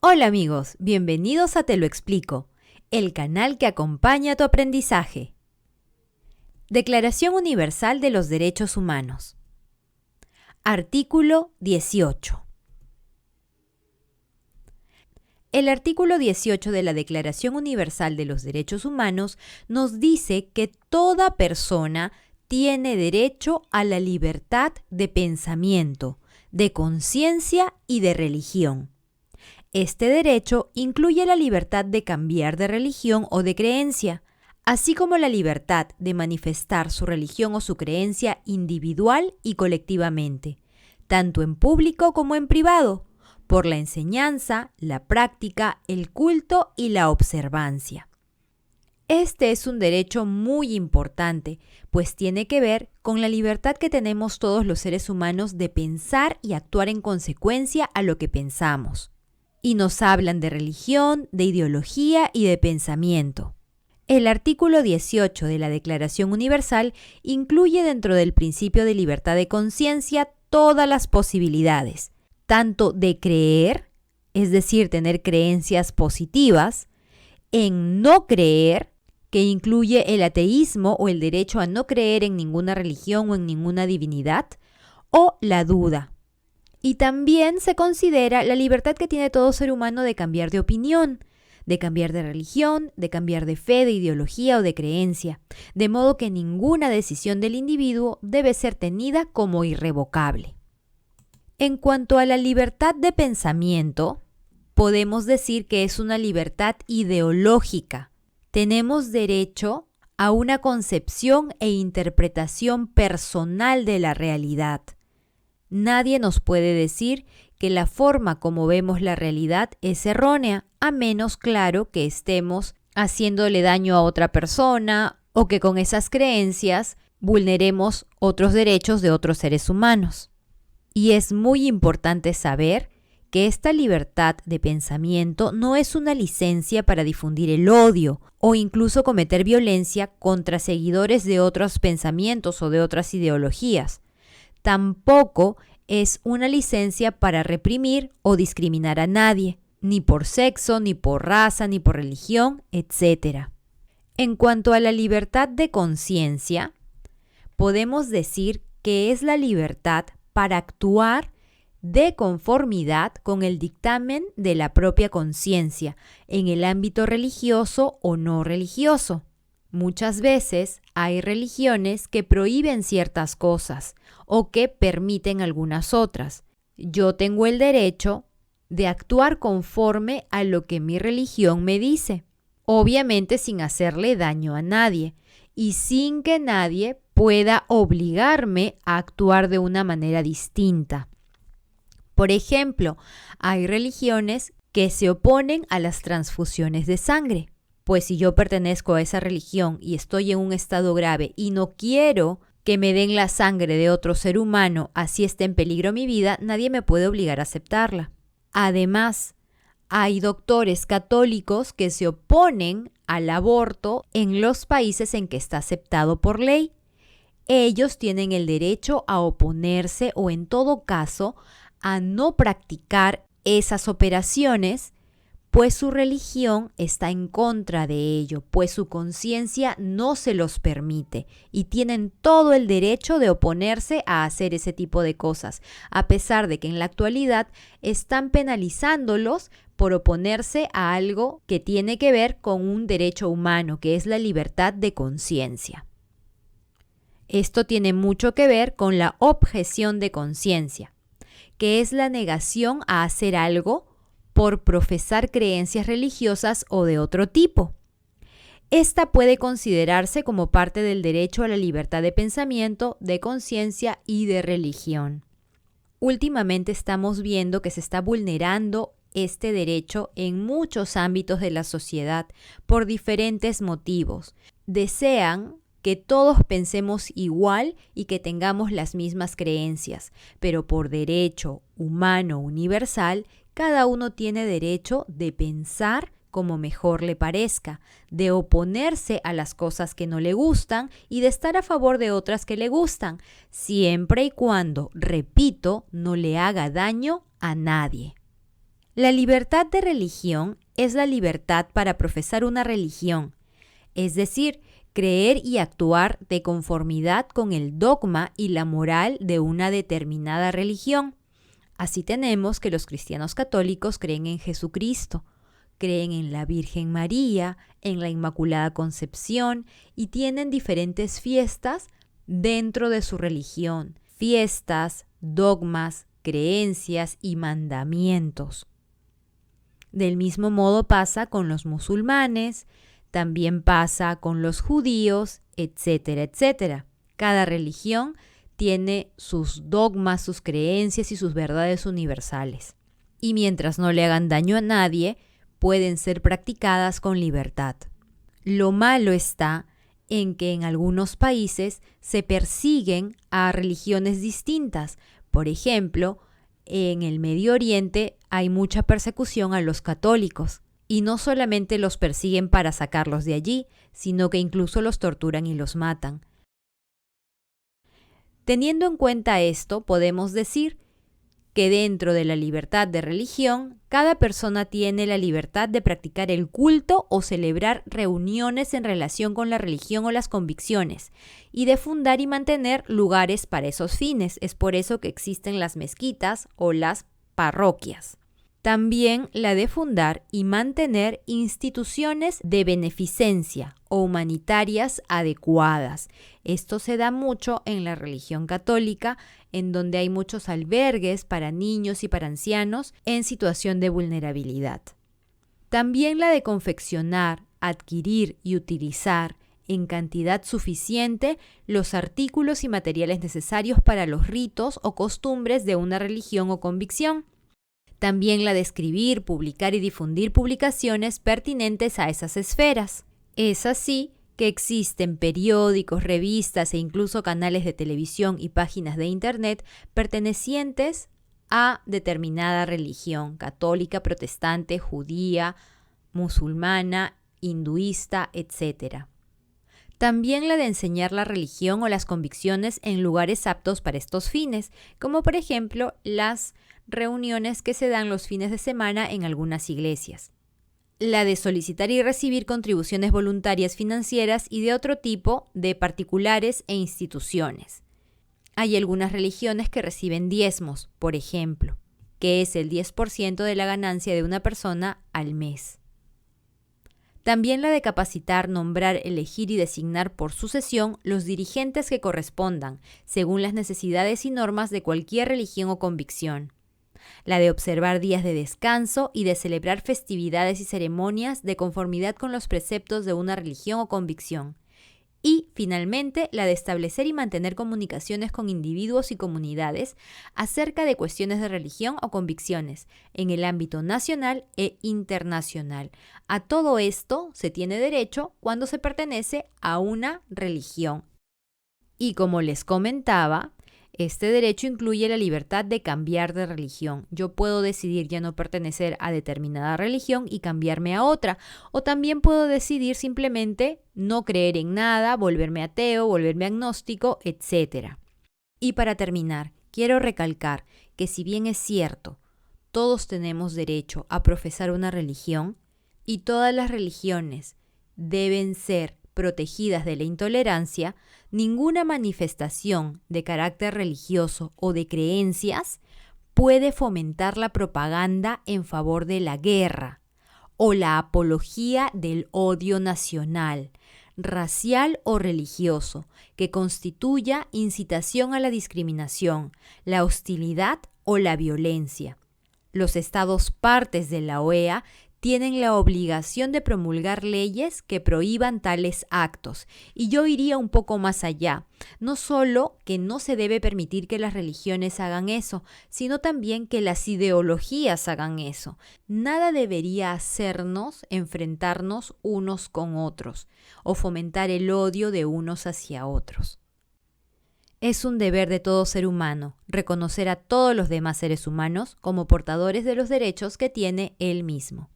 Hola amigos, bienvenidos a Te lo explico, el canal que acompaña tu aprendizaje. Declaración Universal de los Derechos Humanos. Artículo 18. El artículo 18 de la Declaración Universal de los Derechos Humanos nos dice que toda persona tiene derecho a la libertad de pensamiento, de conciencia y de religión. Este derecho incluye la libertad de cambiar de religión o de creencia, así como la libertad de manifestar su religión o su creencia individual y colectivamente, tanto en público como en privado, por la enseñanza, la práctica, el culto y la observancia. Este es un derecho muy importante, pues tiene que ver con la libertad que tenemos todos los seres humanos de pensar y actuar en consecuencia a lo que pensamos. Y nos hablan de religión, de ideología y de pensamiento. El artículo 18 de la Declaración Universal incluye dentro del principio de libertad de conciencia todas las posibilidades, tanto de creer, es decir, tener creencias positivas, en no creer, que incluye el ateísmo o el derecho a no creer en ninguna religión o en ninguna divinidad, o la duda. Y también se considera la libertad que tiene todo ser humano de cambiar de opinión, de cambiar de religión, de cambiar de fe, de ideología o de creencia, de modo que ninguna decisión del individuo debe ser tenida como irrevocable. En cuanto a la libertad de pensamiento, podemos decir que es una libertad ideológica. Tenemos derecho a una concepción e interpretación personal de la realidad. Nadie nos puede decir que la forma como vemos la realidad es errónea, a menos, claro, que estemos haciéndole daño a otra persona o que con esas creencias vulneremos otros derechos de otros seres humanos. Y es muy importante saber que esta libertad de pensamiento no es una licencia para difundir el odio o incluso cometer violencia contra seguidores de otros pensamientos o de otras ideologías. Tampoco es una licencia para reprimir o discriminar a nadie, ni por sexo, ni por raza, ni por religión, etc. En cuanto a la libertad de conciencia, podemos decir que es la libertad para actuar de conformidad con el dictamen de la propia conciencia en el ámbito religioso o no religioso. Muchas veces hay religiones que prohíben ciertas cosas o que permiten algunas otras. Yo tengo el derecho de actuar conforme a lo que mi religión me dice, obviamente sin hacerle daño a nadie y sin que nadie pueda obligarme a actuar de una manera distinta. Por ejemplo, hay religiones que se oponen a las transfusiones de sangre. Pues si yo pertenezco a esa religión y estoy en un estado grave y no quiero que me den la sangre de otro ser humano, así esté en peligro mi vida, nadie me puede obligar a aceptarla. Además, hay doctores católicos que se oponen al aborto en los países en que está aceptado por ley. Ellos tienen el derecho a oponerse o en todo caso a no practicar esas operaciones, pues su religión está en contra de ello, pues su conciencia no se los permite y tienen todo el derecho de oponerse a hacer ese tipo de cosas, a pesar de que en la actualidad están penalizándolos por oponerse a algo que tiene que ver con un derecho humano, que es la libertad de conciencia. Esto tiene mucho que ver con la objeción de conciencia, que es la negación a hacer algo por profesar creencias religiosas o de otro tipo. Esta puede considerarse como parte del derecho a la libertad de pensamiento, de conciencia y de religión. Últimamente estamos viendo que se está vulnerando este derecho en muchos ámbitos de la sociedad por diferentes motivos. Desean que todos pensemos igual y que tengamos las mismas creencias, pero por derecho humano universal, cada uno tiene derecho de pensar como mejor le parezca, de oponerse a las cosas que no le gustan y de estar a favor de otras que le gustan, siempre y cuando, repito, no le haga daño a nadie. La libertad de religión es la libertad para profesar una religión, es decir, creer y actuar de conformidad con el dogma y la moral de una determinada religión. Así tenemos que los cristianos católicos creen en Jesucristo, creen en la Virgen María, en la Inmaculada Concepción y tienen diferentes fiestas dentro de su religión, fiestas, dogmas, creencias y mandamientos. Del mismo modo pasa con los musulmanes, también pasa con los judíos, etcétera, etcétera. Cada religión tiene sus dogmas, sus creencias y sus verdades universales. Y mientras no le hagan daño a nadie, pueden ser practicadas con libertad. Lo malo está en que en algunos países se persiguen a religiones distintas. Por ejemplo, en el Medio Oriente hay mucha persecución a los católicos. Y no solamente los persiguen para sacarlos de allí, sino que incluso los torturan y los matan. Teniendo en cuenta esto, podemos decir que dentro de la libertad de religión, cada persona tiene la libertad de practicar el culto o celebrar reuniones en relación con la religión o las convicciones, y de fundar y mantener lugares para esos fines. Es por eso que existen las mezquitas o las parroquias. También la de fundar y mantener instituciones de beneficencia o humanitarias adecuadas. Esto se da mucho en la religión católica, en donde hay muchos albergues para niños y para ancianos en situación de vulnerabilidad. También la de confeccionar, adquirir y utilizar en cantidad suficiente los artículos y materiales necesarios para los ritos o costumbres de una religión o convicción. También la de escribir, publicar y difundir publicaciones pertinentes a esas esferas. Es así que existen periódicos, revistas e incluso canales de televisión y páginas de internet pertenecientes a determinada religión, católica, protestante, judía, musulmana, hinduista, etc. También la de enseñar la religión o las convicciones en lugares aptos para estos fines, como por ejemplo las reuniones que se dan los fines de semana en algunas iglesias. La de solicitar y recibir contribuciones voluntarias financieras y de otro tipo de particulares e instituciones. Hay algunas religiones que reciben diezmos, por ejemplo, que es el 10% de la ganancia de una persona al mes. También la de capacitar, nombrar, elegir y designar por sucesión los dirigentes que correspondan, según las necesidades y normas de cualquier religión o convicción. La de observar días de descanso y de celebrar festividades y ceremonias de conformidad con los preceptos de una religión o convicción. Y, finalmente, la de establecer y mantener comunicaciones con individuos y comunidades acerca de cuestiones de religión o convicciones en el ámbito nacional e internacional. A todo esto se tiene derecho cuando se pertenece a una religión. Y como les comentaba, este derecho incluye la libertad de cambiar de religión. Yo puedo decidir ya no pertenecer a determinada religión y cambiarme a otra. O también puedo decidir simplemente no creer en nada, volverme ateo, volverme agnóstico, etc. Y para terminar, quiero recalcar que si bien es cierto, todos tenemos derecho a profesar una religión y todas las religiones deben ser protegidas de la intolerancia, ninguna manifestación de carácter religioso o de creencias puede fomentar la propaganda en favor de la guerra o la apología del odio nacional, racial o religioso, que constituya incitación a la discriminación, la hostilidad o la violencia. Los Estados partes de la OEA tienen la obligación de promulgar leyes que prohíban tales actos. Y yo iría un poco más allá. No solo que no se debe permitir que las religiones hagan eso, sino también que las ideologías hagan eso. Nada debería hacernos enfrentarnos unos con otros o fomentar el odio de unos hacia otros. Es un deber de todo ser humano reconocer a todos los demás seres humanos como portadores de los derechos que tiene él mismo.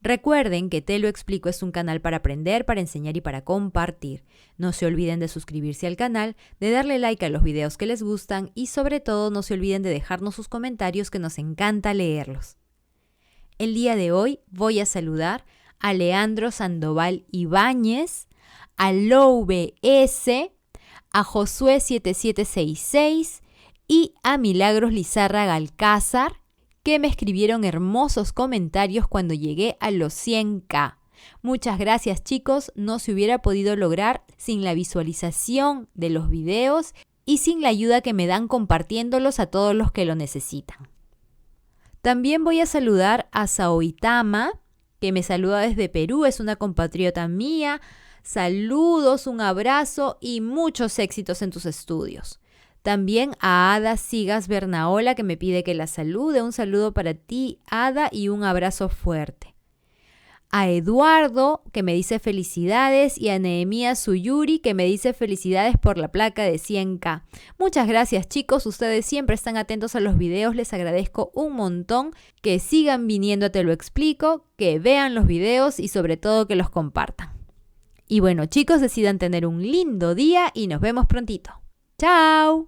Recuerden que Te lo explico es un canal para aprender, para enseñar y para compartir. No se olviden de suscribirse al canal, de darle like a los videos que les gustan y sobre todo no se olviden de dejarnos sus comentarios que nos encanta leerlos. El día de hoy voy a saludar a Leandro Sandoval Ibáñez, a Loube S, a Josué 7766 y a Milagros Lizárraga Alcázar, que me escribieron hermosos comentarios cuando llegué a los 100K. Muchas gracias, chicos, no se hubiera podido lograr sin la visualización de los videos y sin la ayuda que me dan compartiéndolos a todos los que lo necesitan. También voy a saludar a Saoitama, que me saluda desde Perú, es una compatriota mía. Saludos, un abrazo y muchos éxitos en tus estudios. También a Ada Sigas Bernaola, que me pide que la salude. Un saludo para ti, Ada, y un abrazo fuerte. A Eduardo, que me dice felicidades, y a Nehemías Suyuri, que me dice felicidades por la placa de 100K. Muchas gracias, chicos. Ustedes siempre están atentos a los videos. Les agradezco un montón. Que sigan viniendo a Te lo explico, que vean los videos y sobre todo que los compartan. Y bueno, chicos, decidan tener un lindo día y nos vemos prontito. ¡Chao!